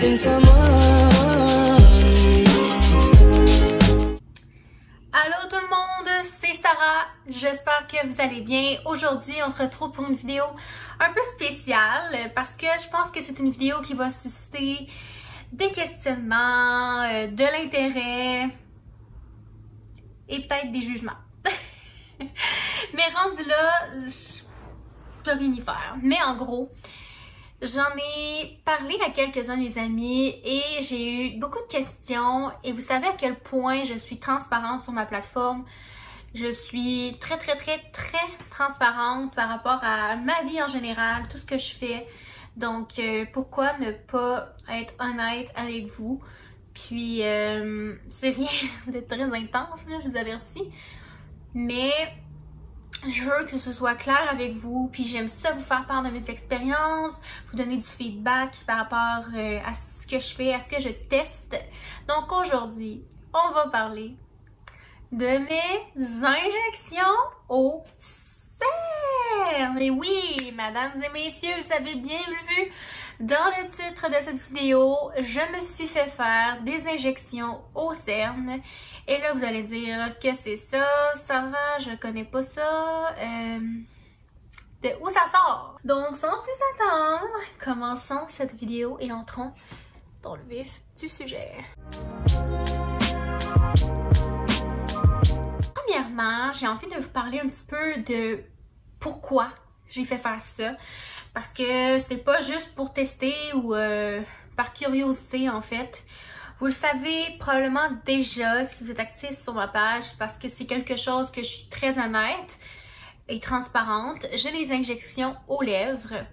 missing someone. Allô tout le monde, c'est Sarah, j'espère que vous allez bien. Aujourd'hui, on se retrouve pour une vidéo un peu spéciale parce que je pense que c'est une vidéo qui va susciter des questionnements, de l'intérêt et peut-être des jugements. Mais rendu là, je peux rien y faire. Mais en gros, j'en ai parlé à quelques-uns de mes amis et j'ai eu beaucoup de questions et vous savez à quel point je suis transparente sur ma plateforme. Je suis très transparente par rapport à ma vie en général, tout ce que je fais. Donc pourquoi ne pas être honnête avec vous? Puis c'est rien de très intense là, je vous avertis. Mais je veux que ce soit clair avec vous, puis j'aime ça vous faire part de mes expériences, vous donner du feedback par rapport à ce que je fais, à ce que je teste. Donc aujourd'hui, on va parler de mes injections au CERN. Et oui, mesdames et messieurs, vous avez bien vu dans le titre de cette vidéo, je me suis fait faire des injections au CERN. Et là, vous allez dire que c'est ça, Sarah, je connais pas ça. De où ça sort? Donc, sans plus attendre, commençons cette vidéo et entrons dans le vif du sujet. Premièrement, j'ai envie de vous parler un petit peu de pourquoi j'ai fait faire ça. Parce que c'est pas juste pour tester ou par curiosité en fait. Vous le savez probablement déjà si vous êtes actif sur ma page parce que c'est quelque chose que je suis très honnête et transparente. J'ai des injections aux lèvres.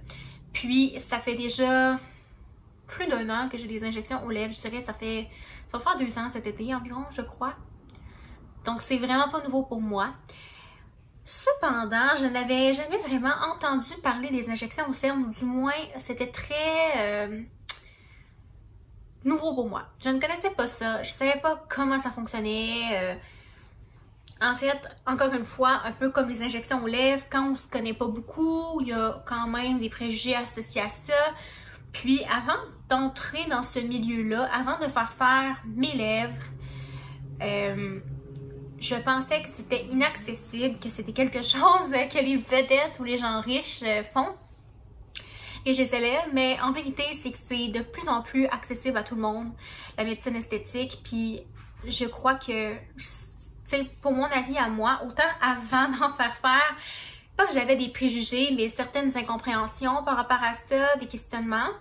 Puis ça fait déjà plus d'1 an que j'ai des injections aux lèvres. Je dirais ça va faire 2 ans cet été environ, je crois. Donc c'est vraiment pas nouveau pour moi. Cependant, je n'avais jamais vraiment entendu parler des injections au CERN, ou du moins c'était très nouveau pour moi. Je ne connaissais pas ça, je savais pas comment ça fonctionnait. En fait, encore une fois, un peu comme les injections aux lèvres, quand on se connaît pas beaucoup, il y a quand même des préjugés associés à ça. Puis avant d'entrer dans ce milieu-là, avant de faire mes lèvres, je pensais que c'était inaccessible, que c'était quelque chose que les vedettes ou les gens riches font. Et j'essaie, mais en vérité, c'est que c'est de plus en plus accessible à tout le monde, la médecine esthétique. Puis je crois que, pour mon avis à moi, autant avant d'en faire, pas que j'avais des préjugés, mais certaines incompréhensions par rapport à ça, des questionnements.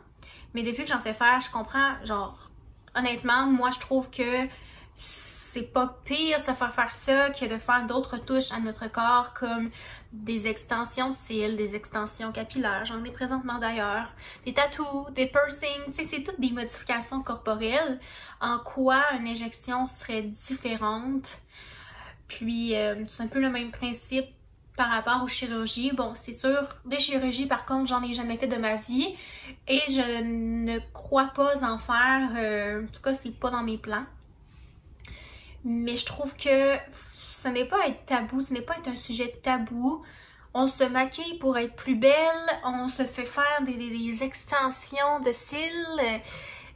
Mais depuis que j'en fais faire, je comprends, genre, honnêtement, moi je trouve que c'est pas pire de faire ça que de faire d'autres touches à notre corps comme des extensions de cils, des extensions capillaires, j'en ai présentement d'ailleurs, des tattoos, des piercings, tu sais, c'est toutes des modifications corporelles. En quoi une injection serait différente? Puis c'est un peu le même principe par rapport aux chirurgies. Bon, c'est sûr, des chirurgies par contre, j'en ai jamais fait de ma vie et je ne crois pas en faire, en tout cas, c'est pas dans mes plans. Mais je trouve que ce n'est pas être tabou, ce n'est pas être un sujet tabou. On se maquille pour être plus belle, on se fait faire des extensions de cils,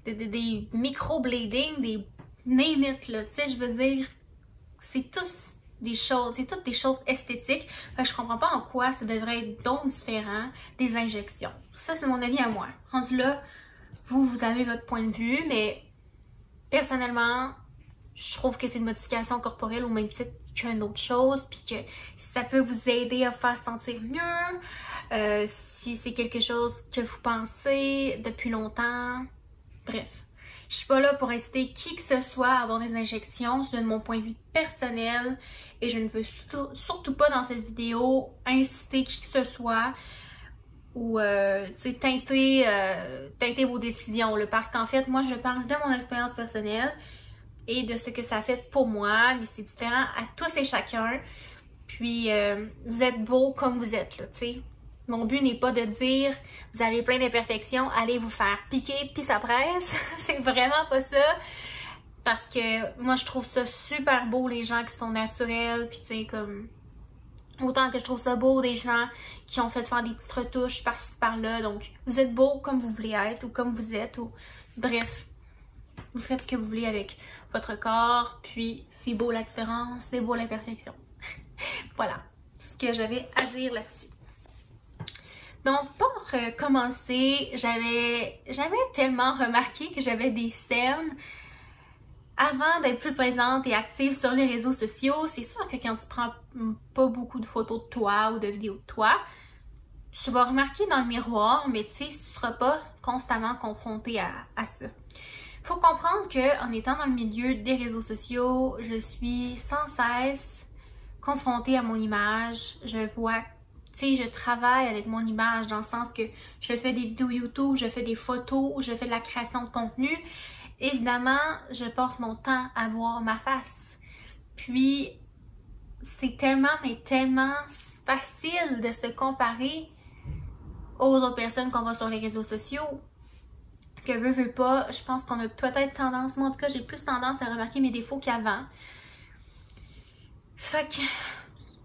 des microblading, des name it, là. Tu sais, je veux dire, c'est toutes des choses esthétiques. Fait que je comprends pas en quoi ça devrait être donc différent des injections. Ça, c'est mon avis à moi. Rendu là, vous avez votre point de vue, mais personnellement, je trouve que c'est une modification corporelle au même titre qu'une autre chose, puis que si ça peut vous aider à faire sentir mieux, si c'est quelque chose que vous pensez depuis longtemps, bref. Je suis pas là pour inciter qui que ce soit à avoir des injections, c'est de mon point de vue personnel et je ne veux surtout pas dans cette vidéo inciter qui que ce soit ou teinter vos décisions là, parce qu'en fait, moi je parle de mon expérience personnelle et de ce que ça fait pour moi, mais c'est différent à tous et chacun. Puis, vous êtes beau comme vous êtes, là, tu sais. Mon but n'est pas de dire, vous avez plein d'imperfections, allez vous faire piquer, puis ça presse. C'est vraiment pas ça. Parce que moi, je trouve ça super beau, les gens qui sont naturels, puis tu sais, comme... Autant que je trouve ça beau, des gens qui ont fait faire des petites retouches par-ci par-là. Donc, vous êtes beau comme vous voulez être ou comme vous êtes. Ou bref, vous faites ce que vous voulez avec votre corps. Puis, c'est beau la différence, c'est beau l'imperfection. Voilà ce que j'avais à dire là-dessus. Donc, pour commencer, j'avais tellement remarqué que j'avais des cernes. Avant d'être plus présente et active sur les réseaux sociaux, c'est sûr que quand tu prends pas beaucoup de photos de toi ou de vidéos de toi, tu vas remarquer dans le miroir, mais tu sais, tu seras pas constamment confronté à ça. Faut comprendre qu'en étant dans le milieu des réseaux sociaux, je suis sans cesse confrontée à mon image. Je vois, tu sais, je travaille avec mon image dans le sens que je fais des vidéos YouTube, je fais des photos, je fais de la création de contenu. Évidemment, je passe mon temps à voir ma face. Puis, c'est tellement, mais tellement facile de se comparer aux autres personnes qu'on voit sur les réseaux sociaux que veut pas, je pense qu'on a peut-être tendance, moi en tout cas, j'ai plus tendance à remarquer mes défauts qu'avant. Fait que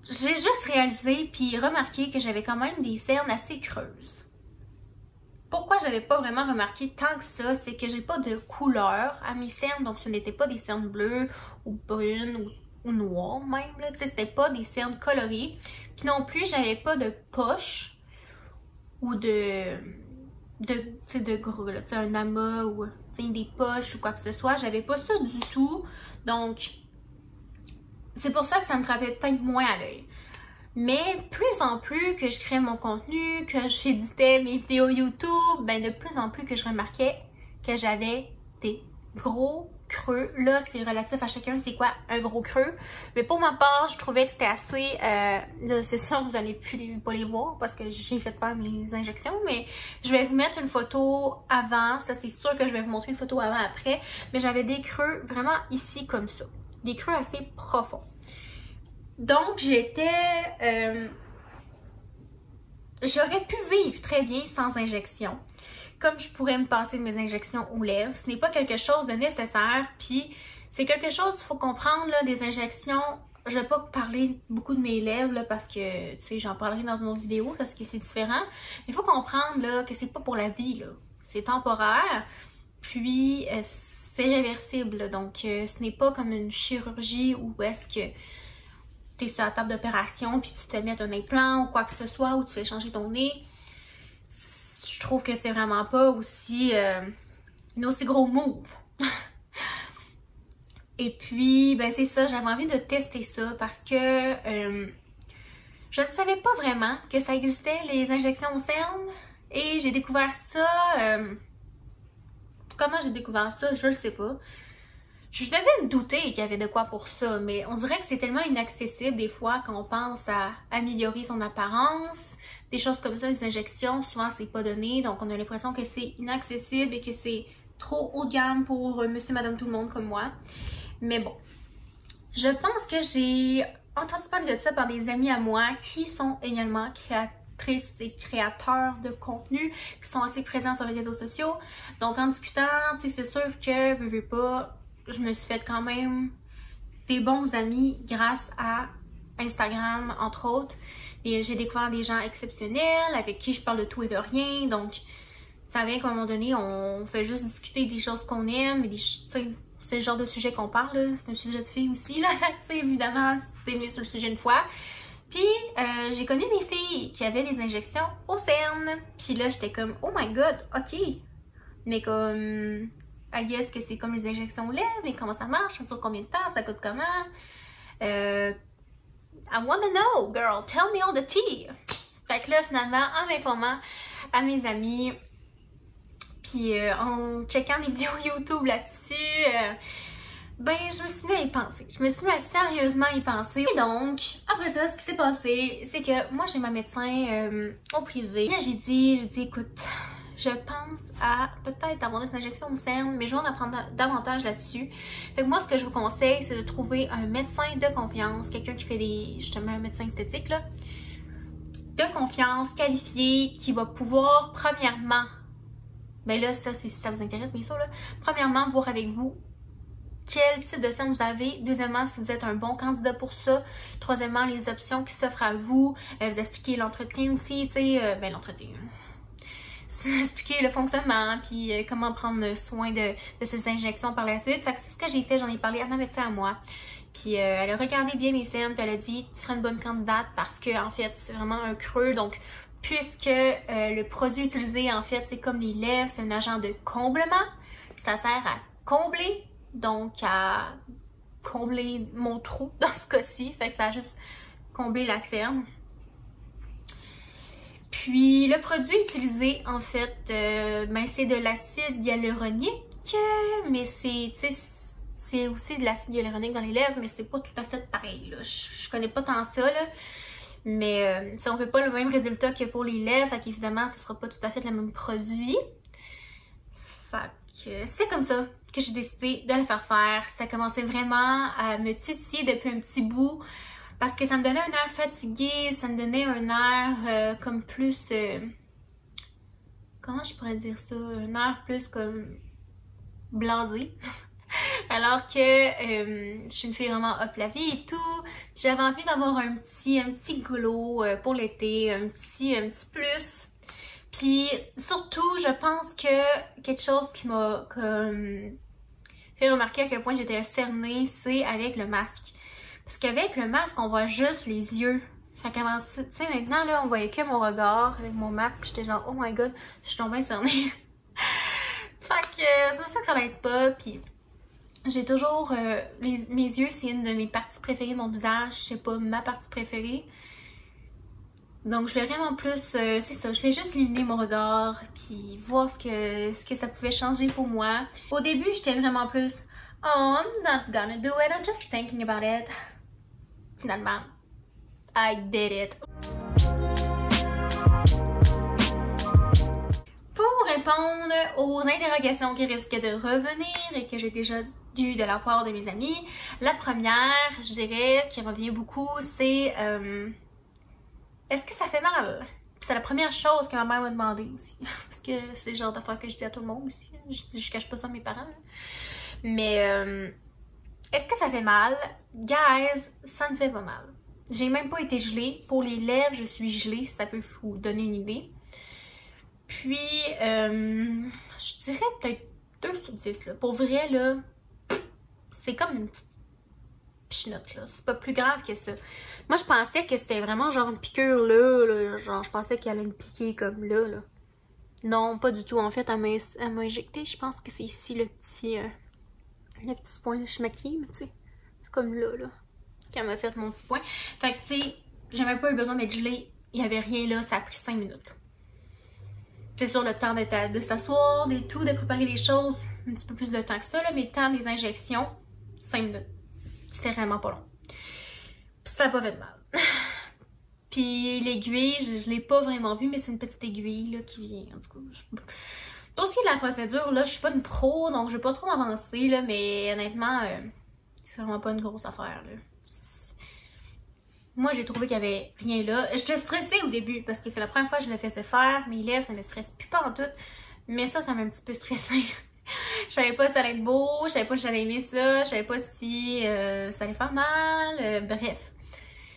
j'ai juste réalisé puis remarqué que j'avais quand même des cernes assez creuses. Pourquoi j'avais pas vraiment remarqué tant que ça, c'est que j'ai pas de couleur à mes cernes, donc ce n'était pas des cernes bleues ou brunes ou noires même, là, tu sais, c'était pas des cernes colorées. Puis non plus, j'avais pas de poche ou de gros, là, tu sais, un amas ou des poches ou quoi que ce soit, j'avais pas ça du tout, donc c'est pour ça que ça me frappait peut-être moins à l'œil. Mais plus en plus que je créais mon contenu, que j'éditais mes vidéos YouTube, ben de plus en plus que je remarquais que j'avais des gros creux. Là, c'est relatif à chacun, c'est quoi un gros creux. Mais pour ma part, je trouvais que c'était assez... là, c'est sûr, vous n'allez pas les voir parce que j'ai fait faire mes injections. Mais je vais vous mettre une photo avant. Ça, c'est sûr que je vais vous montrer une photo avant-après. Mais j'avais des creux vraiment ici comme ça. Des creux assez profonds. Donc, j'étais... j'aurais pu vivre très bien sans injection. Comme je pourrais me passer de mes injections aux lèvres. Ce n'est pas quelque chose de nécessaire. Puis, c'est quelque chose qu'il faut comprendre, là, des injections. Je ne vais pas parler beaucoup de mes lèvres, là, parce que, tu sais, j'en parlerai dans une autre vidéo, parce que c'est différent. Mais il faut comprendre, là, que c'est pas pour la vie, là. C'est temporaire. Puis, c'est réversible, là. Donc, ce n'est pas comme une chirurgie où est-ce que t'es sur la table d'opération puis tu te mets un implant ou quoi que ce soit ou tu fais changer ton nez. Je trouve que c'est vraiment pas aussi un aussi gros move. Et puis, ben c'est ça, j'avais envie de tester ça parce que je ne savais pas vraiment que ça existait, les injections aux cernes. Et j'ai découvert ça... comment j'ai découvert ça? Je le sais pas. Je devais me douter qu'il y avait de quoi pour ça, mais on dirait que c'est tellement inaccessible des fois quand on pense à améliorer son apparence. Des choses comme ça, les injections, souvent c'est pas donné, donc on a l'impression que c'est inaccessible et que c'est trop haut de gamme pour monsieur, madame, tout le monde comme moi. Mais bon, je pense que j'ai entendu parler de ça par des amis à moi qui sont également créatrices et créateurs de contenu, qui sont assez présents sur les réseaux sociaux. Donc en discutant, tu sais, c'est sûr que, veux pas, je me suis fait quand même des bons amis grâce à Instagram, entre autres. Et j'ai découvert des gens exceptionnels avec qui je parle de tout et de rien. Donc, ça vient qu'à un moment donné, on fait juste discuter des choses qu'on aime. C'est le genre de sujet qu'on parle, là. C'est un sujet de filles aussi, là. Évidemment, c'est mieux sur le sujet une fois. Puis, j'ai connu des filles qui avaient des injections aux cernes. Puis là, j'étais comme, oh my god, ok. Mais comme... I guess que c'est comme les injections aux lèvres, mais comment ça marche, ça dure combien de temps, ça coûte comment? I wanna know, girl, tell me all the tea. Fait que là, finalement, en m'informant à mes amis, puis en checkant des vidéos YouTube là-dessus, ben je me suis mis à y penser. Je me suis mis à sérieusement y penser. Et donc, après ça, ce qui s'est passé, c'est que moi j'ai ma médecin au privé. Là, j'ai dit, écoute, je pense à peut-être avoir des injections aux cernes, mais je vais en apprendre davantage là-dessus. Fait que moi, ce que je vous conseille, c'est de trouver un médecin de confiance, quelqu'un qui fait justement un médecin esthétique, là, de confiance, qualifié, qui va pouvoir, premièrement, ben là, ça, c'est si ça vous intéresse, bien sûr, là, premièrement, voir avec vous quel type de scène vous avez. Deuxièmement, si vous êtes un bon candidat pour ça. Troisièmement, les options qui s'offrent à vous. Vous expliquez l'entretien aussi, tu sais, ben l'entretien. Expliquer le fonctionnement, puis comment prendre soin de ces injections par la suite. Fait que c'est ce que j'ai fait, j'en ai parlé à ma médecin à moi. Puis elle a regardé bien mes scènes, puis elle a dit tu seras une bonne candidate parce que en fait c'est vraiment un creux. Donc puisque le produit utilisé en fait c'est comme les lèvres, c'est un agent de comblement, ça sert à combler, donc à combler mon trou dans ce cas-ci. Fait que ça a juste comblé la cerne. Puis le produit utilisé en fait, ben, c'est de l'acide hyaluronique, mais c'est aussi de l'acide hyaluronique dans les lèvres, mais c'est pas tout à fait pareil, là. Je connais pas tant ça, là. Mais on fait pas le même résultat que pour les lèvres, fait qu'évidemment, ce sera pas tout à fait le même produit. Fait que c'est comme ça que j'ai décidé de le faire faire. Ça a commencé vraiment à me titiller depuis un petit bout. Parce que ça me donnait un air fatigué, ça me donnait un air comme plus... comment je pourrais dire ça? Un air plus comme blasé. Alors que je suis une fille vraiment up la vie et tout. J'avais envie d'avoir un petit glow pour l'été, un petit plus. Puis surtout, je pense que quelque chose qui m'a fait remarquer à quel point j'étais cernée, c'est avec le masque. Parce qu'avec le masque, on voit juste les yeux. Fait qu'avant ça, tu sais, maintenant, là, on voyait que mon regard avec mon masque. J'étais genre, oh my god, je suis tombée cernée. Fait que c'est ça que ça l'aide pas. Puis j'ai toujours... mes yeux, c'est une de mes parties préférées de mon visage. Je sais pas, ma partie préférée. Donc je voulais vraiment plus... c'est ça, je voulais juste illuminer mon regard. Puis voir ce que ça pouvait changer pour moi. Au début, j'étais vraiment plus... Oh, I'm not gonna do it, I'm just thinking about it. Finalement, I did it. Pour répondre aux interrogations qui risquent de revenir et que j'ai déjà eues de la part de mes amis, la première, je dirais, qui revient beaucoup, c'est est-ce que ça fait mal? C'est la première chose que ma mère m'a demandé aussi. Parce que c'est le genre d'affaire que je dis à tout le monde aussi. Je cache pas ça à mes parents. Mais est-ce que ça fait mal? Guys, ça ne fait pas mal. J'ai même pas été gelée. Pour les lèvres, je suis gelée, si ça peut vous donner une idée. Puis, je dirais peut-être 2 sur 10. Là. Pour vrai, là, c'est comme une petite pichenote, là. C'est pas plus grave que ça. Moi, je pensais que c'était vraiment genre une piqûre là. Genre, je pensais qu'elle allait me piquer comme là. Non, pas du tout. En fait, elle m'a injecté. Je pense que c'est ici le petit point. Je suis maquillée, mais tu sais, c'est comme là, qu'elle m'a fait mon petit point. Fait que, tu sais, j'ai même pas eu besoin d'être gelée. Il y avait rien là. Ça a pris 5 minutes. C'est sûr, le temps de s'asseoir, de tout, de préparer les choses. Un petit peu plus de temps que ça, là. Mais le temps des injections, 5 minutes. C'était vraiment pas long. Puis ça a pas fait de mal. Puis l'aiguille, je l'ai pas vraiment vue, mais c'est une petite aiguille là, qui vient. En tout cas, dossier de la procédure, là, je suis pas une pro, donc je vais pas trop avancer, là, mais honnêtement, c'est vraiment pas une grosse affaire. Là. Moi, j'ai trouvé qu'il y avait rien là. J'étais stressée au début, parce que c'est la première fois que je le faisais faire. Mes lèvres, ça me stresse plus pas en tout. Mais ça m'a un petit peu stressée. Je savais pas si ça allait être beau, je savais pas si j'allais aimer ça, je savais pas si ça allait faire mal, bref.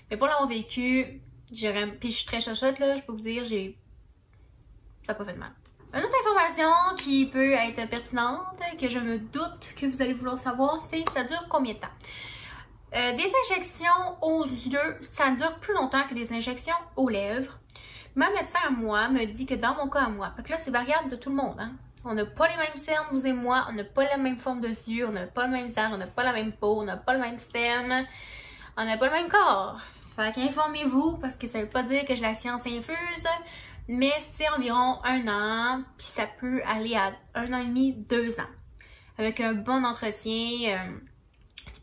Mais pour l'avoir vécu, puis je suis très chochotte là, je peux vous dire, ça n'a pas fait de mal. Une autre information qui peut être pertinente, que je me doute que vous allez vouloir savoir, c'est ça dure combien de temps? Des injections aux yeux, ça dure plus longtemps que des injections aux lèvres. Ma médecin à moi me dit que dans mon cas à moi, parce que là c'est variable de tout le monde, hein. On n'a pas les mêmes cernes, vous et moi, on n'a pas la même forme de yeux, on n'a pas le même visage, on n'a pas la même peau, on n'a pas le même sterne, on n'a pas le même corps. Fait qu'informez-vous, parce que ça veut pas dire que j'ai la science infuse, mais c'est environ 1 an, puis ça peut aller à 1 an et demi, 2 ans. Avec un bon entretien.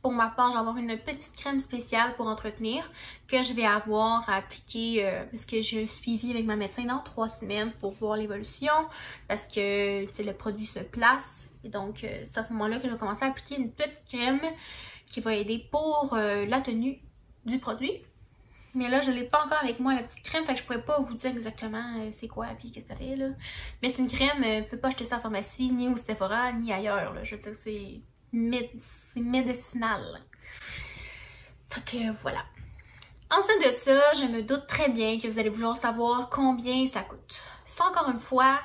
Pour ma part, je vais avoir une petite crème spéciale pour entretenir que je vais avoir à appliquer parce que je suis suivie avec ma médecin dans 3 semaines pour voir l'évolution parce que le produit se place. Et donc, c'est à ce moment-là que je vais commencer à appliquer une petite crème qui va aider pour la tenue du produit. Mais là, je ne l'ai pas encore avec moi, la petite crème, fait que je pourrais pas vous dire exactement c'est quoi et qu'est-ce que ça fait, là. Mais c'est une crème, vous ne pouvez pas acheter ça en pharmacie, ni au Sephora, ni ailleurs, là. Je veux dire, c'est c'est médicinal. Fait que voilà. Ensuite de ça, je me doute très bien que vous allez vouloir savoir combien ça coûte. Ça, encore une fois,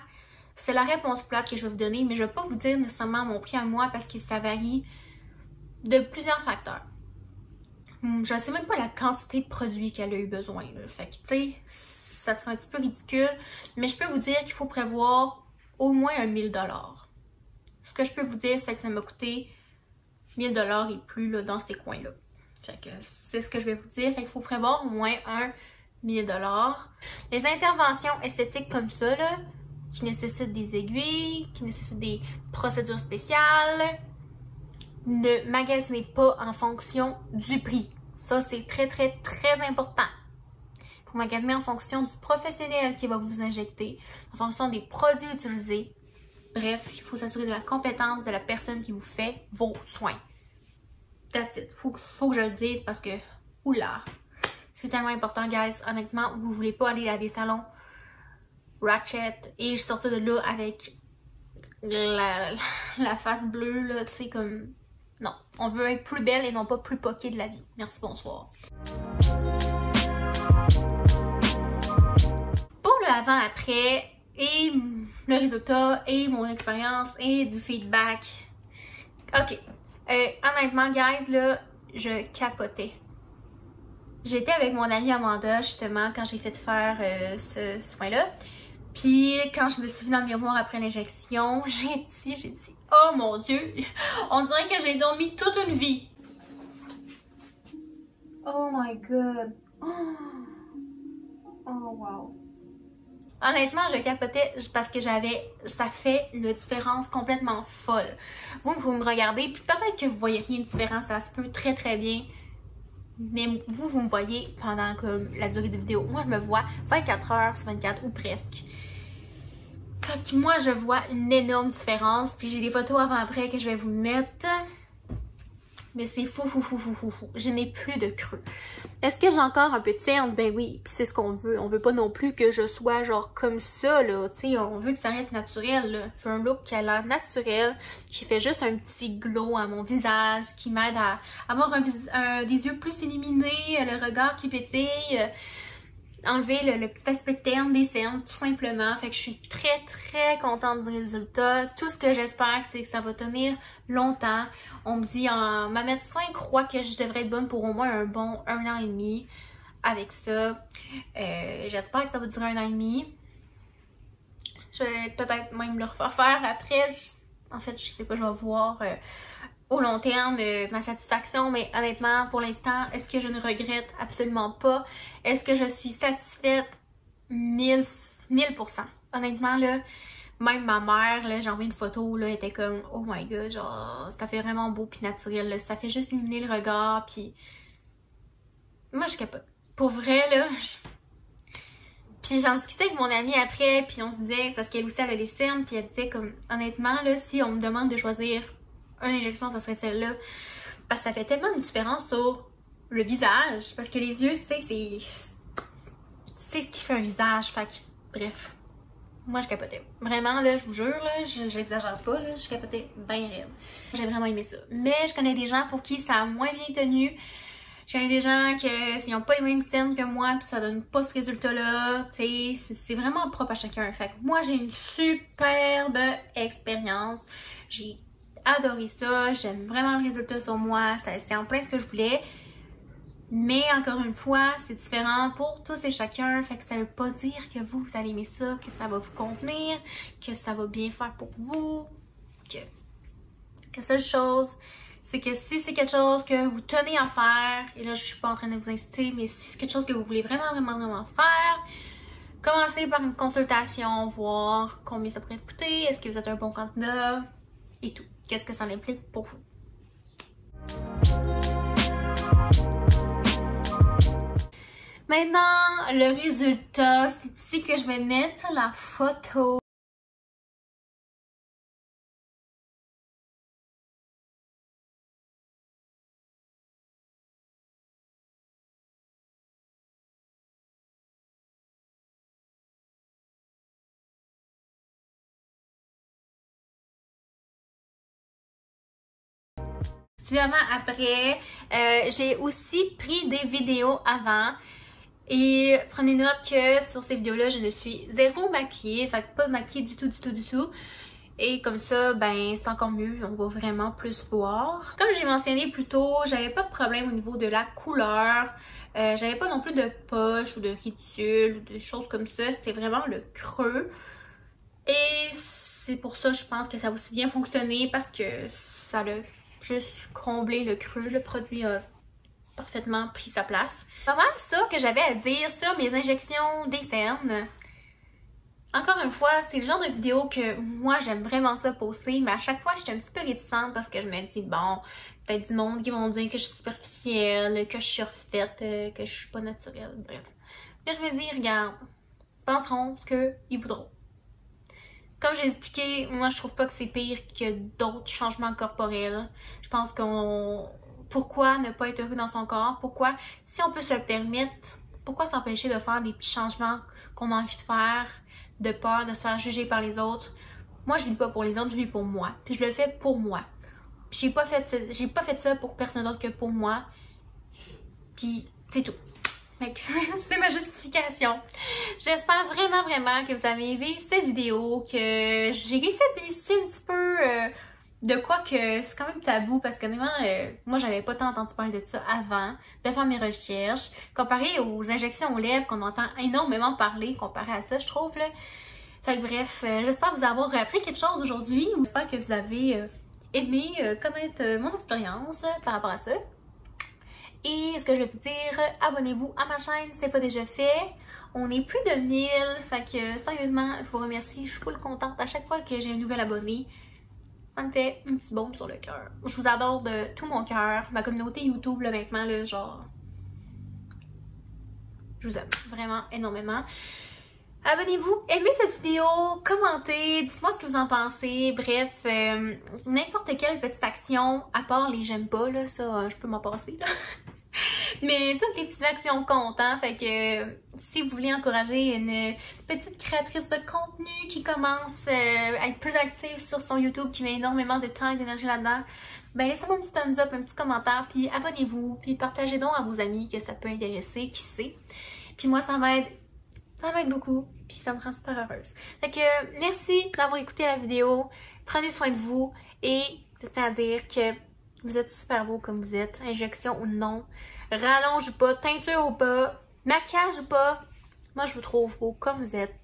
c'est la réponse plate que je vais vous donner, mais je ne vais pas vous dire nécessairement mon prix à moi parce que ça varie de plusieurs facteurs. Je ne sais même pas la quantité de produits qu'elle a eu besoin. Là. Fait que, tu sais, ça serait un petit peu ridicule, mais je peux vous dire qu'il faut prévoir au moins un 1000 $. Ce que je peux vous dire, c'est que ça m'a coûté 1000 $ et plus là, dans ces coins-là. Fait que c'est ce que je vais vous dire. Fait qu'il faut prévoir au moins un 1000 $. Les interventions esthétiques comme ça, là, qui nécessitent des aiguilles, qui nécessitent des procédures spéciales, ne magasinez pas en fonction du prix. Ça, c'est très, très, très important. Il faut magasiner en fonction du professionnel qui va vous injecter, en fonction des produits utilisés. Bref, il faut s'assurer de la compétence de la personne qui vous fait vos soins. That's it. Faut que je le dise parce que, oula, c'est tellement important, guys. Honnêtement, vous voulez pas aller à des salons ratchet et je sortais de là avec la face bleue, là, tu sais, comme... Non, on veut être plus belle et non pas plus poquée de la vie. Merci, bonsoir. Pour le avant-après et le résultat et mon expérience et du feedback. Ok. Honnêtement, guys, là, je capotais. J'étais avec mon amie Amanda, justement, quand j'ai fait faire ce soin-là. Puis, quand je me suis vue dans le miroir après l'injection, j'ai dit, oh mon Dieu, on dirait que j'ai dormi toute une vie. Oh my God. Oh wow. Honnêtement, je capotais parce que ça fait une différence complètement folle. Vous me regardez, puis peut-être que vous voyez rien de différent, ça se peut très très bien. Mais vous me voyez pendant comme la durée de vidéo. Moi, je me vois 24 heures sur 24 ou presque. Fait que moi, je vois une énorme différence. Puis j'ai des photos avant-après que je vais vous mettre. Mais c'est fou. Je n'ai plus de creux. Est-ce que j'ai encore un peu de cerne? Ben oui, puis c'est ce qu'on veut. On veut pas non plus que je sois genre comme ça, là. Tu sais, on veut que ça reste naturel, là. J'ai un look qui a l'air naturel, qui fait juste un petit glow à mon visage, qui m'aide à avoir des yeux plus illuminés, le regard qui pétille, enlever le petit aspect terne des cernes, tout simplement. Fait que je suis très, très contente du résultat. Tout ce que j'espère, c'est que ça va tenir longtemps. On me dit, ma médecin croit que je devrais être bonne pour au moins un bon 1 an et demi avec ça. J'espère que ça va durer 1 an et demi. Je vais peut-être même le refaire faire après. En fait, je sais pas, je vais voir au long terme ma satisfaction, mais honnêtement, pour l'instant, est-ce que je ne regrette? Absolument pas. Est-ce que je suis satisfaite? 1000%. Honnêtement, là, même ma mère, là, j'ai envoyé une photo, là, elle était comme, oh my god, genre, ça fait vraiment beau pis naturel, là, ça fait juste illuminer le regard, puis moi, je capote. Pour vrai, là, puis j'en discutais avec mon amie après, puis on se disait, parce qu'elle aussi, elle a des cernes, puis elle disait comme, honnêtement, là, si on me demande de choisir une injection, ça serait celle-là. Parce que ça fait tellement une différence sur le visage. Parce que les yeux, tu sais, c'est ce qui fait un visage. Fait que, bref. Moi, je capotais. Vraiment, là, je vous jure, là, j'exagère pas, là, je capotais bien raide. J'ai vraiment aimé ça. Mais je connais des gens pour qui ça a moins bien tenu. Je connais des gens qui n'ont pas les mêmes scènes que moi, puis ça donne pas ce résultat-là. Tu sais, c'est vraiment propre à chacun. Fait que moi, j'ai une superbe expérience. J'ai adoré ça, j'aime vraiment le résultat sur moi, c'est en plein ce que je voulais. Mais encore une fois, c'est différent pour tous et chacun, fait que ça veut pas dire que vous allez aimer ça, que ça va vous convenir, que ça va bien faire pour vous. Que seule chose, c'est que si c'est quelque chose que vous tenez à faire, et là je suis pas en train de vous inciter, mais si c'est quelque chose que vous voulez vraiment faire, commencez par une consultation, voir combien ça pourrait coûter, est-ce que vous êtes un bon candidat, et tout. Qu'est-ce que ça implique pour vous? Maintenant, le résultat, c'est ici que je vais mettre la photo. directement après. J'ai aussi pris des vidéos avant. Et prenez note que sur ces vidéos-là, je ne suis zéro maquillée. Fait que pas maquillée du tout. Et comme ça, ben c'est encore mieux. On va vraiment plus voir. Comme j'ai mentionné plus tôt, j'avais pas de problème au niveau de la couleur. J'avais pas non plus de poche ou de ridicule ou des choses comme ça. C'était vraiment le creux. Et c'est pour ça, je pense que ça a aussi bien fonctionné parce que ça a juste comblé le creux. Le produit a parfaitement pris sa place. C'est vraiment ça que j'avais à dire sur mes injections des cernes. Encore une fois, c'est le genre de vidéo que moi j'aime vraiment ça poster, mais à chaque fois je suis un petit peu réticente parce que je me dis bon, peut-être du monde qui vont dire que je suis superficielle, que je suis refaite, que je suis pas naturelle, bref. Mais je me dis, regarde, penseront ce qu'ils voudront. Comme j'ai expliqué, moi je trouve pas que c'est pire que d'autres changements corporels. Je pense qu'on... Pourquoi ne pas être heureux dans son corps? Pourquoi, si on peut se le permettre, pourquoi s'empêcher de faire des petits changements qu'on a envie de faire, de peur de se faire juger par les autres? Moi, je vis pas pour les autres, je vis pour moi. Puis je le fais pour moi. Puis j'ai pas fait ça pour personne d'autre que pour moi. Puis c'est tout. C'est ma justification. J'espère vraiment que vous avez aimé cette vidéo, que j'ai réussi à démystifier un petit peu de quoi que c'est quand même tabou parce que moi j'avais pas tant entendu parler de ça avant, de faire mes recherches, comparé aux injections aux lèvres qu'on entend énormément parler comparé à ça, je trouve là. Fait que bref, j'espère vous avoir appris quelque chose aujourd'hui, j'espère que vous avez aimé connaître mon expérience par rapport à ça. Et ce que je vais vous dire, abonnez-vous à ma chaîne si c'est pas déjà fait. On est plus de 1000, fait que sérieusement, je vous remercie, je suis full contente à chaque fois que j'ai un nouvel abonné. Ça me fait un petit baume sur le cœur. Je vous adore de tout mon cœur. Ma communauté YouTube, là, maintenant, là, genre... Je vous aime vraiment énormément. Abonnez-vous, aimez cette vidéo, commentez, dites-moi ce que vous en pensez. Bref, n'importe quelle petite action, à part les j'aime pas, là, ça, je peux m'en passer, là. Mais toutes les petites actions comptent, hein, fait que si vous voulez encourager une petite créatrice de contenu qui commence à être plus active sur son YouTube, qui met énormément de temps et d'énergie là-dedans, ben laissez-moi un petit thumbs up, un petit commentaire, puis abonnez-vous, puis partagez donc à vos amis que ça peut intéresser, qui sait. Puis moi, ça m'aide beaucoup, puis ça me rend super heureuse. Fait que merci d'avoir écouté la vidéo, prenez soin de vous, et je tiens à dire que vous êtes super beau comme vous êtes, injection ou non, rallonge ou pas, teinture ou pas, maquillage ou pas, moi je vous trouve beau comme vous êtes,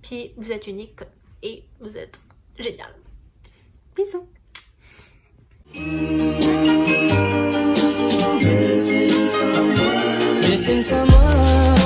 puis vous êtes unique et vous êtes génial. Bisous! Missing someone